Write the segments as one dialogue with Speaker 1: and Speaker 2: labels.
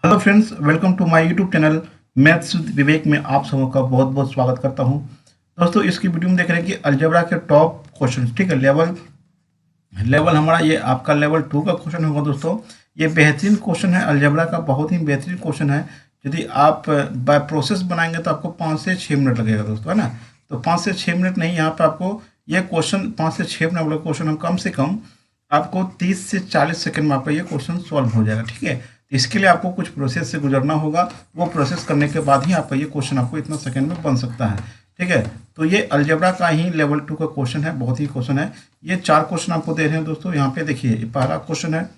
Speaker 1: Hello friends, welcome to my YouTube channel maths with Vivek में आप सबों का बहुत बहुत स्वागत करता हूं। दोस्तों, इसकी वीडियो में देख रहे हैं कि अलजेब्रा के टॉप क्वेश्चन, ठीक है। लेवल लेवल हमारा ये आपका लेवल 2 का क्वेश्चन होगा दोस्तों। ये बेहतरीन क्वेश्चन है, अलजेब्रा का बहुत ही बेहतरीन क्वेश्चन है। यदि आप बाय प्रोसेस बनाएंगे तो आपको 5 से 6 मिनट लगेगा दोस्तों, है ना। तो 5 से 6 मिनट नहीं, यहाँ पे आपको ये क्वेश्चन 5 से 6 मिनट वाला क्वेश्चन हम कम से कम आपको 30 से 40 सेकंड में आपका ये क्वेश्चन सॉल्व हो जाएगा, ठीक है। तो इसके लिए आपको कुछ प्रोसेस से गुजरना होगा। वो प्रोसेस करने के बाद ही आपका ये क्वेश्चन आपको इतना सेकंड में बन सकता है, ठीक है। तो ये अलजेब्रा का ही लेवल 2 का क्वेश्चन है, बहुत ही क्वेश्चन है। ये 4 क्वेश्चन आपको दे रहे हैं दोस्तों। यहाँ पे देखिए, ये पहला क्वेश्चन है,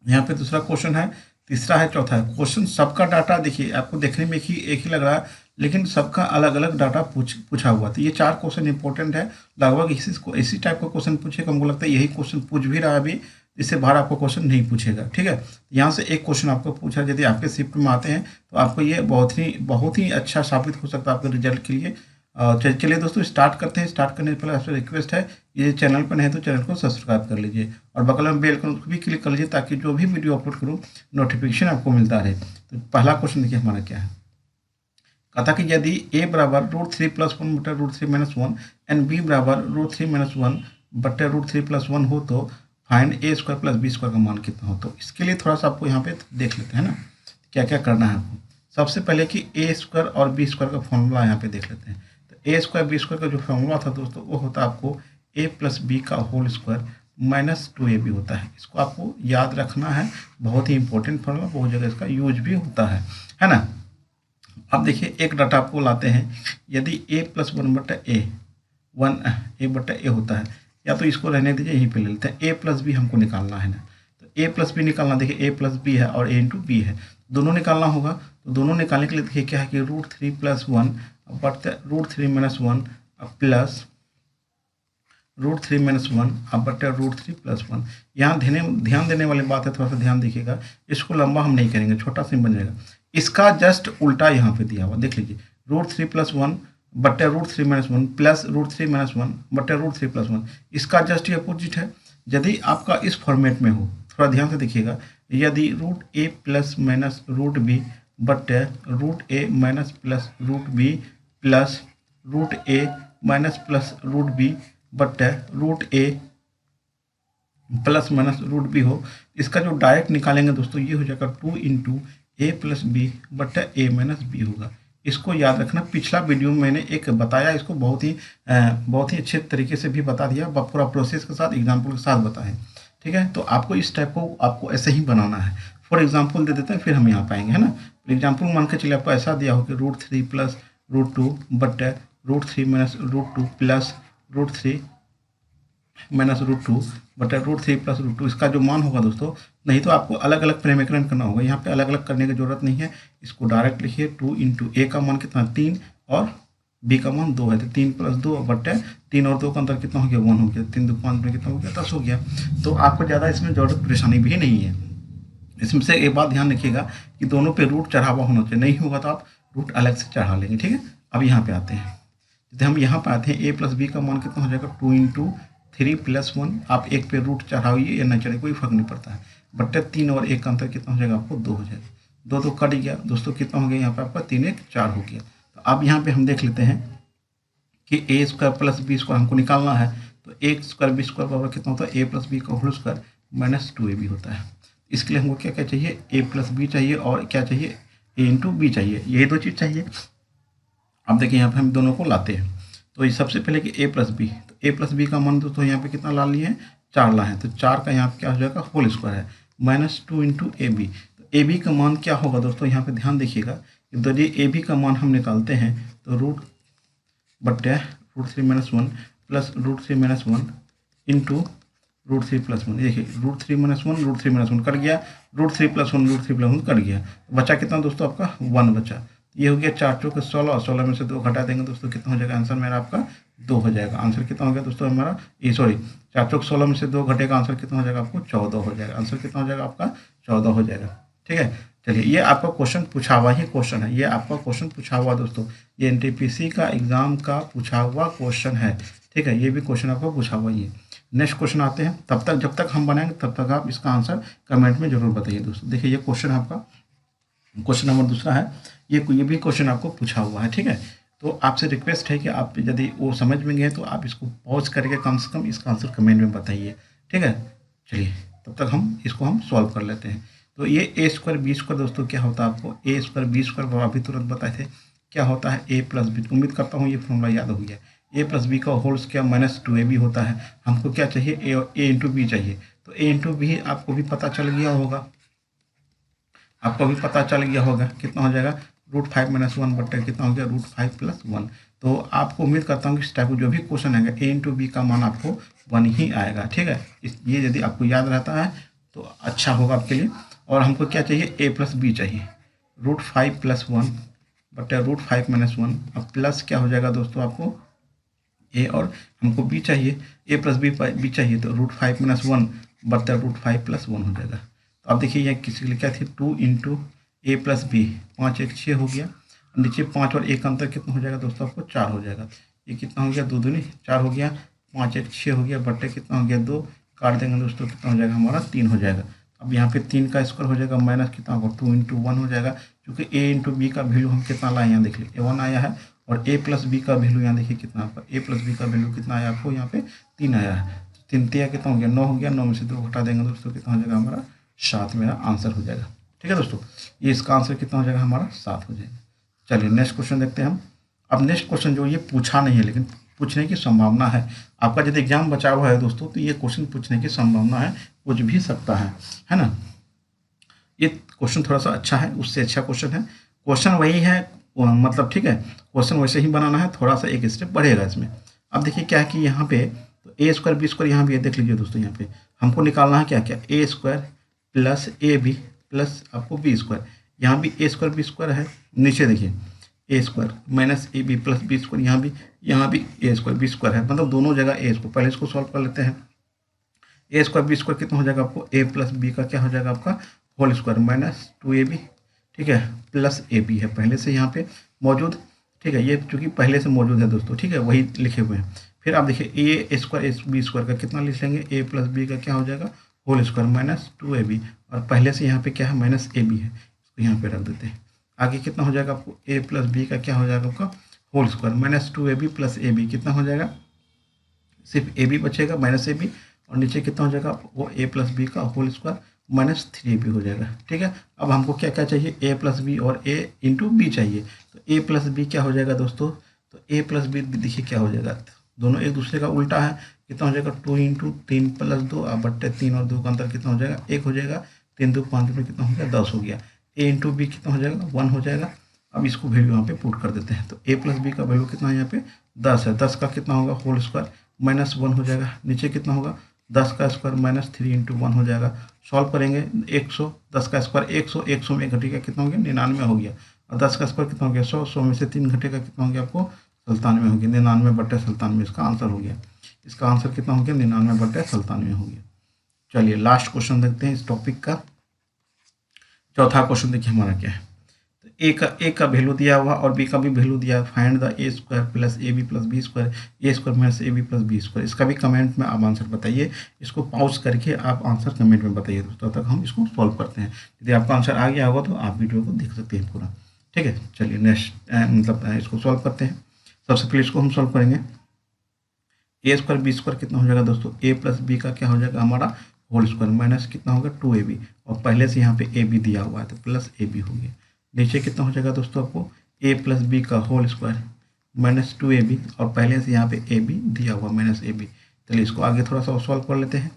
Speaker 1: यहाँ पे दूसरा क्वेश्चन है, तीसरा है, चौथा है। क्वेश्चन सबका डाटा देखिए, आपको देखने में एक ही लग रहा है, लेकिन सबका अलग अलग डाटा पूछा हुआ। तो ये 4 क्वेश्चन इंपॉर्टेंट है। लगभग इसी टाइप का क्वेश्चन पूछेगा, हमको लगता है यही क्वेश्चन पूछ भी रहा है अभी। इससे बाहर आपको क्वेश्चन नहीं पूछेगा, ठीक है। यहाँ से एक क्वेश्चन आपको पूछा, यदि आपके शिफ्ट में आते हैं तो आपको ये बहुत ही अच्छा साबित हो सकता है आपके रिजल्ट के लिए। चलिए दोस्तों, स्टार्ट करते हैं। स्टार्ट करने से पहले आपसे रिक्वेस्ट है, ये चैनल पर नहीं तो चैनल को सब्सक्राइब कर लीजिए और बगल में बेल आइकन को भी क्लिक कर लीजिए, ताकि जो भी वीडियो अपलोड करूँ नोटिफिकेशन आपको मिलता रहे। तो पहला क्वेश्चन देखिए हमारा क्या है। कहा था कि यदि a बराबर √3+1 बटे √3-1 एंड b बराबर √3-1 बटे √3+1 हो तो फाइंड a² + b² का मान कितना हो। तो इसके लिए थोड़ा सा आपको यहाँ पे देख लेते हैं ना, क्या क्या करना है आपको। सबसे पहले कि a² और b² का फॉर्मूला यहाँ पे देख लेते हैं। तो a² b² का जो फॉर्मूला था दोस्तों, वो होता है आपको a + b का होल स्क्वायर -2ab होता है। इसको आपको याद रखना है, बहुत ही इंपॉर्टेंट फॉर्मूला, बहुत जगह इसका यूज भी होता है ना। अब देखिए, एक डाटा आपको लाते हैं। यदि a + 1 बटा a 1 a बटा a होता है, या तो इसको रहने दीजिए, यहीं पे ले लेते हैं। a + b हमको निकालना है ना। तो a + b निकालना, देखिए a + b है और a × b है, दोनों निकालना होगा। तो दोनों निकालने के लिए देखिए क्या है कि √3+1 बटे √3-1 प्लस √3-1 अब बटे √3+1। यहाँ ध्यान देने वाली बात है, थोड़ा सा ध्यान देखिएगा। इसको लंबा हम नहीं करेंगे, छोटा सा बन जाएगा। इसका जस्ट उल्टा यहाँ पे दिया हुआ देख लीजिए, √3+1 बटे √3-1 प्लस √3-1 बटे √3+1। इसका जस्ट ये अपोजिट है। यदि आपका इस फॉर्मेट में हो, थोड़ा ध्यान से देखिएगा, यदि √a + √b बटे √a plus √b plus √a plus √b बटे √a प्लस माइनस √b हो, इसका जो डायरेक्ट निकालेंगे दोस्तों, ये हो जाएगा 2 × a + b बटा a - b होगा। इसको याद रखना। पिछला वीडियो में मैंने एक बताया, इसको बहुत ही अच्छे तरीके से भी बता दिया, पूरा प्रोसेस के साथ, एग्जाम्पल के साथ बताएं, ठीक है। तो आपको इस टाइप को आपको ऐसे ही बनाना है। फॉर एग्जाम्पल दे देते हैं, फिर हम यहाँ पाएंगे, है ना। एग्जाम्पल मान के चलिए आपको ऐसा दिया हो कि √3 + √2 बटे √3 - √2 प्लस √3 -√2 बटा √3 + √2। इसका जो मान होगा दोस्तों, नहीं तो आपको अलग अलग प्रेमीकरण करना होगा। यहाँ पे अलग अलग करने की जरूरत नहीं है, इसको डायरेक्ट लिखिए। 2 × a का मान कितना, 3 और b का मान 2 है। तो 3 + 2 बटे 3 और 2 का अंतर कितना हो गया, 1 हो गया। 3 × 2 = 5 में कितना हो गया, 10 हो गया। तो आपको ज़्यादा इसमें जरूरत परेशानी भी नहीं है। इसमें से एक बात ध्यान रखिएगा कि दोनों पे रूट चढ़ा हुआ होना चाहिए, नहीं होगा तो आप रूट अलग से चढ़ा लेंगे, ठीक है। अब यहाँ पे आते हैं। यदि हम यहाँ पे आते हैं, a + b का मान कितना हो जाएगा, 2 × 3 + 1। आप एक पे रूट चढ़ाइए या नहीं चढ़े, कोई फर्क नहीं पड़ता है। बट्टे 3 और 1 का अंतर कितना हो जाएगा, आपको 2 हो जाएगा। 2 2 कट गया दोस्तों, कितना हो गया यहाँ पे आपका, 3 1 4 हो गया। तो अब यहाँ पे हम देख लेते हैं कि a² + b² हमको निकालना है। तो a² b² बराबर कितना होता है, a + b का होल स्क्वायर -2ab होता है। इसके लिए हमको क्या क्या चाहिए, a + b चाहिए और क्या चाहिए, a × b चाहिए। यही दो चीज़ चाहिए। अब देखिए, यहाँ पे हम दोनों को लाते हैं। तो ये सबसे पहले कि a + b, तो a + b का मान दोस्तों यहाँ पे कितना ला लिए हैं, 4 लाए हैं। तो 4 का यहाँ पे क्या हो जाएगा, होल स्क्वायर है -2 × ab। तो ab का मान क्या होगा दोस्तों, यहाँ पे ध्यान देखिएगा कि यदि ab का मान हम निकालते हैं तो रूट बटे √3-1 प्लस √3-1 इंटू √3+1। देखिए √3-1 कट गया, √3+1 √3+1 कट गया। बचा कितना दोस्तों, आपका 1 बचा। ये हो गया 4 चौके 16, 16 में से 2 घटा देंगे दोस्तों, कितना हो जाएगा, आंसर मेरा आपका 2 हो जाएगा। आंसर कितना हो गया दोस्तों हमारा, ये सॉरी 4 चौक 16 में से 2 घटेगा, आंसर कितना हो जाएगा, आपको 14 हो जाएगा। आंसर कितना हो जाएगा आपका, 14 हो जाएगा, ठीक है। चलिए, ये आपका क्वेश्चन पूछा हुआ ही क्वेश्चन है, ये आपका क्वेश्चन पूछा हुआ दोस्तों, ये एनटीपीसी का एग्जाम का पूछा हुआ क्वेश्चन है, ठीक है। ये भी क्वेश्चन आपका पूछा हुआ ही है। नेक्स्ट क्वेश्चन आते हैं। तब तक जब तक हम बनाएंगे तब तक आप इसका आंसर कमेंट में जरूर बताइए दोस्तों। देखिए, ये क्वेश्चन आपका क्वेश्चन नंबर दूसरा है, ये भी क्वेश्चन आपको पूछा हुआ है, ठीक है। तो आपसे रिक्वेस्ट है कि आप यदि वो समझ में गए तो आप इसको पॉज करके कम से कम इसका आंसर कमेंट में बताइए, ठीक है। चलिए तब तक हम सॉल्व कर लेते हैं। तो ये ए स्क्वायर बी स्क्वायर दोस्तों क्या होता है, आपको ए स्क्वायर बी स्क्वायर अभी तुरंत बताए थे क्या होता है, ए प्लस बी। उम्मीद करता हूँ ये फॉर्मूला याद हो गया। ए प्लस बी का होल स्क्वायर माइनस 2ab होता है। हमको क्या चाहिए, ए इंटू बी चाहिए। तो ए इंटू बी आपको भी पता चल गया होगा, कितना हो जाएगा, √5 - 1 बट्टे कितना हो गया, √5 + 1। तो आपको उम्मीद करता हूँ कि इस टाइप का जो भी क्वेश्चन आएगा ए इंटू बी का मान आपको 1 ही आएगा, ठीक है। ये यदि आपको याद रहता है तो अच्छा होगा आपके लिए। और हमको क्या चाहिए, ए प्लस बी चाहिए, √5 + 1 बट्टे √5 - 1। अब प्लस क्या हो जाएगा दोस्तों, आपको ए और हमको बी चाहिए, ए प्लस बी चाहिए, तो √5 - 1 बट्टे √5 + 1 हो जाएगा। तो अब देखिए यह किसी के लिए क्या थी, 2 × ए प्लस बी, 5 × 1 = 6 हो गया। नीचे 5 और 1 का अंतर कितना हो जाएगा दोस्तों, आपको 4 हो जाएगा। ये कितना हो गया, 2 दूनी 4 हो गया, 5 × 1 = 6 हो गया, बट्टे कितना हो गया 2, काट देंगे दोस्तों कितना हो जाएगा हमारा 3 हो जाएगा। अब यहाँ पे 3 का स्क्वायर हो जाएगा माइनस कितना होगा, 2 × 1 हो जाएगा। क्योंकि ए इंटू बी का वैल्यू हम कितना लाए यहाँ देख लीजिए, 1 आया है। और ए प्लस बी का वैल्यू यहाँ देखिए कितना आपका, ए प्लस बी का वैल्यू कितना आया आपको, यहाँ पे 3 आया है। 3 3 कितना हो गया, 9 हो गया। 9 में से 2 घटा देंगे दोस्तों कितना हो जाएगा हमारा 7, मेरा आंसर हो जाएगा, ठीक है दोस्तों। ये इसका आंसर कितना हो जाएगा हमारा 7 हो जाएगा। चलिए नेक्स्ट क्वेश्चन देखते हैं हम। अब नेक्स्ट क्वेश्चन जो ये पूछा नहीं है लेकिन पूछने की संभावना है, आपका यदि एग्जाम बचा हुआ है दोस्तों तो ये क्वेश्चन पूछने की संभावना है, पूछ भी सकता है ना। ये क्वेश्चन थोड़ा सा अच्छा है, उससे अच्छा क्वेश्चन है। क्वेश्चन वही है, मतलब ठीक है, क्वेश्चन वैसे ही बनाना है, थोड़ा सा एक स्टेप बढ़ेगा इसमें। अब देखिए क्या है कि यहाँ पे तो ए स्क्वायर बी स्क्वायर यहाँ भी है, देख लीजिए दोस्तों। यहाँ पे हमको निकालना है क्या क्या, A square plus A B plus आपको बी स्क्वायर। यहाँ भी ए स्क्वायर बी स्क्वायर है, नीचे देखिए A square minus A B plus B square, यहाँ भी ए स्क्वायर बी स्क्वायर है, मतलब दोनों जगह ए स्क्वायर। पहले इसको सॉल्व कर लेते हैं। ए स्क्वायर बी स्क्वायर कितना हो जाएगा आपको, ए प्लस बी का क्या हो जाएगा आपका होल स्क्वायर माइनस 2ab, ठीक है, प्लस ए बी है पहले से यहाँ पे मौजूद, ठीक है। ये चूंकि पहले से मौजूद है दोस्तों, ठीक है, वही लिखे हुए हैं। फिर आप देखिए ए स्क्वायर बी स्क्वायर का कितना लिख लेंगे, ए प्लस बी का क्या हो जाएगा होल स्क्वायर माइनस 2ab, और पहले से यहाँ पे क्या है माइनस ए बी है, इसको यहाँ पे रख देते हैं। आगे कितना हो जाएगा आपको, ए प्लस बी का क्या हो जाएगा आपका whole square minus 2ab plus A B, कितना हो जाएगा, सिर्फ ए बी बचेगा माइनस ए बी, और नीचे कितना हो जाएगा वो ए प्लस बी का होल स्क्वायर माइनस 3ab हो जाएगा, ठीक है। अब हमको क्या क्या चाहिए, ए प्लस बी और ए इंटू बी चाहिए। तो ए प्लस बी क्या हो जाएगा दोस्तों, तो ए प्लस बी देखिए क्या हो जाएगा, दोनों एक दूसरे का उल्टा है। कितना हो जाएगा 2 × 3 + 2 बट्टे 3 और 2 का अंतर कितना हो जाएगा 1 हो जाएगा। 3 2 5 में कितना हो गया 10 हो गया। ए इंटू बी कितना हो जाएगा 1 हो जाएगा। अब इसको वैल्यू यहाँ पे पुट कर देते हैं। तो ए प्लस बी का वैल्यू कितना है यहाँ पे 10 है, 10 का कितना होगा होल स्क्वायर माइनस 1 हो जाएगा। नीचे कितना होगा 10 का स्क्वायर माइनस 3 × 1 हो जाएगा। सॉल्व करेंगे 100, 10 का स्क्वायर 100, 100 में घटेगा कितना हो गया 99 हो गया। और 10 का स्क्वायर कितना हो गया 100, 100 में से 3 घटेगा कितना हो गया आपको 97 हो गया। 99 बट्टे 97 इसका आंसर हो गया। इसका आंसर कितना हो गया 99 बट्टे 97 हो गया। चलिए लास्ट क्वेश्चन देखते हैं इस टॉपिक का। चौथा क्वेश्चन देखिए हमारा क्या है। तो ए का वैल्यू दिया हुआ और बी का भी वैल्यू दिया, find the A square plus A B plus B square, A square minus A B plus B square. इसका भी कमेंट में आप आंसर बताइए। इसको पॉज करके आप आंसर कमेंट में बताइए दोस्तों, तब तक हम इसको सॉल्व करते हैं। यदि आपका आंसर आ गया होगा तो आप वीडियो को देख सकते हैं पूरा, ठीक है। चलिए नेक्स्ट मतलब इसको सॉल्व करते हैं। सबसे पहले इसको हम सॉल्व करेंगे। ए स्क्वायर बी स्क्वायर कितना हो जाएगा दोस्तों, ए प्लस बी का क्या हो जाएगा हमारा होल स्क्वायर माइनस कितना होगा 2ab, और पहले से यहाँ पे ए बी दिया हुआ है तो प्लस ए बी हो गया। नीचे कितना हो जाएगा दोस्तों आपको ए प्लस बी का होल स्क्वायर माइनस 2ab, और पहले से यहाँ पे ए बी दिया हुआ माइनस ए बी। चलिए इसको आगे थोड़ा सा सॉल्व कर लेते हैं।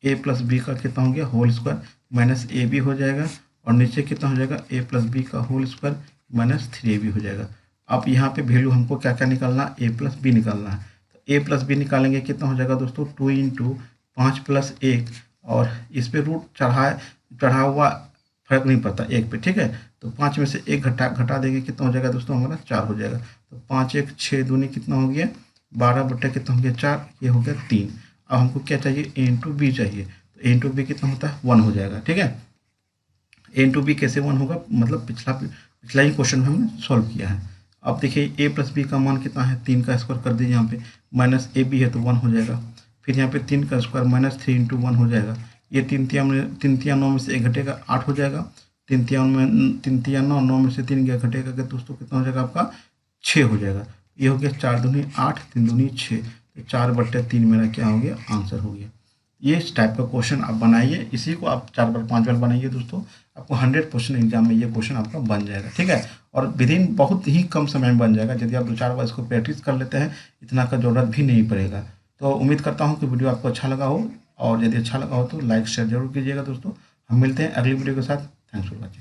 Speaker 1: ए प्लस बी का कितना हो गया whole square minus A B हो जाएगा, और नीचे कितना हो जाएगा ए प्लस बी का होल स्क्वायर माइनस 3ab हो जाएगा। अब यहाँ पे वैल्यू हमको क्या क्या निकालना, ए प्लस बी निकालना है। तो ए प्लस बी निकालेंगे कितना हो जाएगा दोस्तों 2 × 5 + 1, और इस पे रूट चढ़ा हुआ फर्क नहीं पड़ता 1 पे, ठीक है। तो 5 में से 1 घटा देंगे कितना हो जाएगा दोस्तों हमारा 4 हो जाएगा। तो 5 1 6 दूनी कितना हो गया 12 बट्टे कितना हो गया 4, ये हो गया 3। अब हमको क्या चाहिए ए इंटू बी चाहिए। तो ए इंटू बी कितना होता है 1 हो जाएगा, ठीक है। ए इंटू बी कैसे 1 होगा, मतलब पिछला ही क्वेश्चन में हमने सॉल्व किया है। अब देखिए ए प्लस बी का मान कितना है 3 का स्क्वायर कर दीजिए यहाँ पे, माइनस ए बी है तो 1 हो जाएगा। फिर यहाँ पे 3 का स्क्वायर माइनस 3 × 1 हो जाएगा। ये 3 3 9 में से 1 घटेगा 8 हो जाएगा। तीन तिया नौ, 9 में से 3 गया घटेगा कि दोस्तों कितना हो जाएगा आपका 6 हो जाएगा। ये हो गया 4 दूनी 8, 3 दूनी 6, तो 4/3 मेरा क्या हो गया आंसर हो गया। ये इस टाइप का क्वेश्चन आप बनाइए, इसी को आप 4 बार 5 बार बनाइए दोस्तों, आपको 100% एग्जाम में ये क्वेश्चन आपका बन जाएगा, ठीक है। और विदिन बहुत ही कम समय में बन जाएगा, यदि आप 2-4 बार इसको प्रैक्टिस कर लेते हैं, इतना का ज़रूरत भी नहीं पड़ेगा। तो उम्मीद करता हूँ कि वीडियो आपको अच्छा लगा हो, और यदि अच्छा लगा हो तो लाइक शेयर जरूर कीजिएगा दोस्तों। हम मिलते हैं अगली वीडियो के साथ। Thanks for watching.